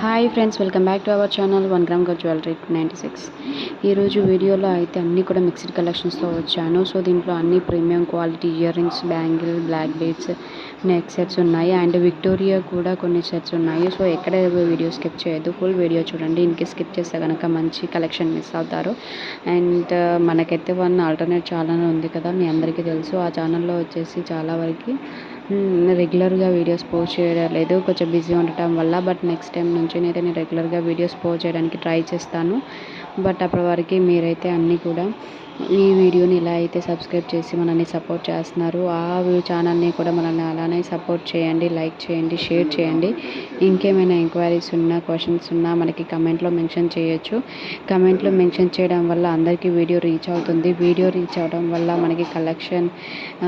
Hi friends, welcome back to our channel 1 gram gold jewellery 96. ఈరోజు వీడియోలో అయితే అన్నీ కూడా మిక్స్డ్ కలెక్షన్స్తో వచ్చాను. సో దీంట్లో అన్ని premium quality earrings, bangle, black beads, neck sets ఉన్నాయి. అండ్ విక్టోరియా కూడా కొన్ని సెట్స్ ఉన్నాయి. సో ఎక్కడ వీడియో స్కిప్ చేయొద్దు, ఫుల్ వీడియో చూడండి. ఇంకే స్కిప్ చేస్తే కనుక మంచి కలెక్షన్ మిస్ అవుతారు. అండ్ మనకైతే ఆల్టర్నేట్ ఛానల్ ఉంది కదా, మీ అందరికీ తెలుసు. ఆ ఛానల్లో వచ్చేసి చాలా వరకు రెగ్యులర్గా వీడియోస్ పోస్ట్ చేయడం లేదు, కొంచెం బిజీ ఉండటం వల్ల. బట్ నెక్స్ట్ టైం నుంచి అయితే నేను రెగ్యులర్గా వీడియోస్ పోస్ట్ చేయడానికి ట్రై చేస్తాను. బట్ అప్పటి వరకు మీరైతే అన్నీ కూడా ఈ వీడియోని ఇలా అయితే సబ్స్క్రైబ్ చేసి మనల్ని సపోర్ట్ చేస్తున్నారు, ఆ ఛానల్ని కూడా మనల్ని అలానే సపోర్ట్ చేయండి, లైక్ చేయండి, షేర్ చేయండి. ఇంకేమైనా ఎంక్వైరీస్ ఉన్నా, క్వశ్చన్స్ ఉన్నా మనకి కమెంట్లో మెన్షన్ చేయొచ్చు. కమెంట్లో మెన్షన్ చేయడం వల్ల అందరికీ వీడియో రీచ్ అవుతుంది. వీడియో రీచ్ అవడం వల్ల మనకి కలెక్షన్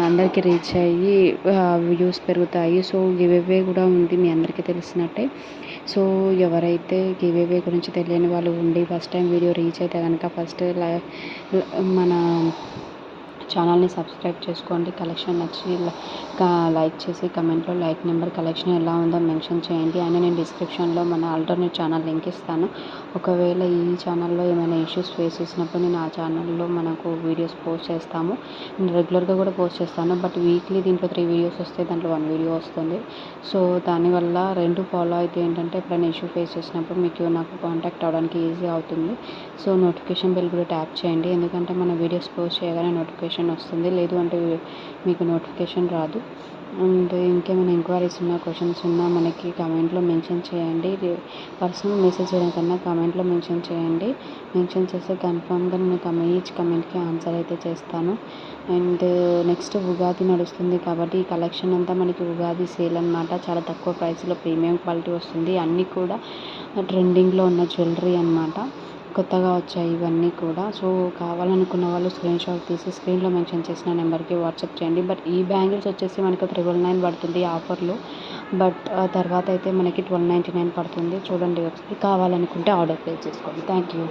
అందరికీ రీచ్ అయ్యి వ్యూస్ పెరుగుతాయి. సో గివ్ కూడా ఉంది, మీ అందరికీ తెలిసినట్టే. సో ఎవరైతే గివ్ గురించి తెలియని వాళ్ళు ఉండి ఫస్ట్ టైం వీడియో రీచ్ అయితే కనుక ఫస్ట్ మన ఛానల్ని సబ్స్క్రైబ్ చేసుకోండి. కలెక్షన్ నచ్చి లైక్ చేసి కమెంట్లో లైక్ నెంబర్, కలెక్షన్ ఎలా ఉందో మెన్షన్ చేయండి. అండ్ నేను డిస్క్రిప్షన్లో మన ఆల్టర్నేట్ ఛానల్ లింక్ ఇస్తాను. ఒకవేళ ఈ ఛానల్లో ఏమైనా ఇష్యూస్ ఫేస్ చేసినప్పుడు నేను ఆ ఛానల్లో మనకు వీడియోస్ పోస్ట్ చేస్తాము. నేను రెగ్యులర్గా కూడా పోస్ట్ చేస్తాను. బట్ వీక్లీ దీంట్లో 3 వీడియోస్ వస్తాయి, దాంట్లో 1 వీడియో వస్తుంది. సో దానివల్ల 2 ఫాలో అయితే ఏంటంటే ఎప్పుడైనా ఇష్యూ ఫేస్ చేసినప్పుడు మీకు నాకు కాంటాక్ట్ అవ్వడానికి ఈజీ అవుతుంది. సో నోటిఫికేషన్ బెల్ కూడా ట్యాప్ చేయండి, ఎందుకంటే మన వీడియోస్ పోస్ట్ చేయగానే నోటిఫికేషన్ వస్తుంది, లేదు అంటే మీకు నోటిఫికేషన్ రాదు. అండ్ ఇంకేమైనా ఎంక్వైరీస్ ఉన్నా, క్వశ్చన్స్ ఉన్నా మనకి కామెంట్లో మెన్షన్ చేయండి. పర్సనల్ మెసేజ్ చేయడం కన్నా కామెంట్లో మెన్షన్ చేయండి. మెన్షన్ చేస్తే కన్ఫామ్గా నేను ఈచ్ కమెంట్కి ఆన్సర్ అయితే చేస్తాను. అండ్ నెక్స్ట్ ఉగాది నడుస్తుంది కాబట్టి ఈ కలెక్షన్ అంతా మనకి ఉగాది సేల్ అనమాట. చాలా తక్కువ ప్రైస్లో ప్రీమియం క్వాలిటీ వస్తుంది. అన్నీ కూడా ట్రెండింగ్లో ఉన్న జ్యువెలరీ అనమాట, కొత్తగా వచ్చాయి ఇవన్నీ కూడా. సో కావాలనుకున్న వాళ్ళు స్క్రీన్ షాట్ తీసి స్క్రీన్లో మెన్షన్ చేసిన నెంబర్కి వాట్సాప్ చేయండి. బట్ ఈ బ్యాంగిల్స్ వచ్చేసి మనకు 999 పడుతుంది ఆఫర్లో. బట్ తర్వాత అయితే మనకి 1299 పడుతుంది. చూడండి, ఒకసారి కావాలనుకుంటే ఆర్డర్ ప్లేస్ చేసుకోండి. Thank you.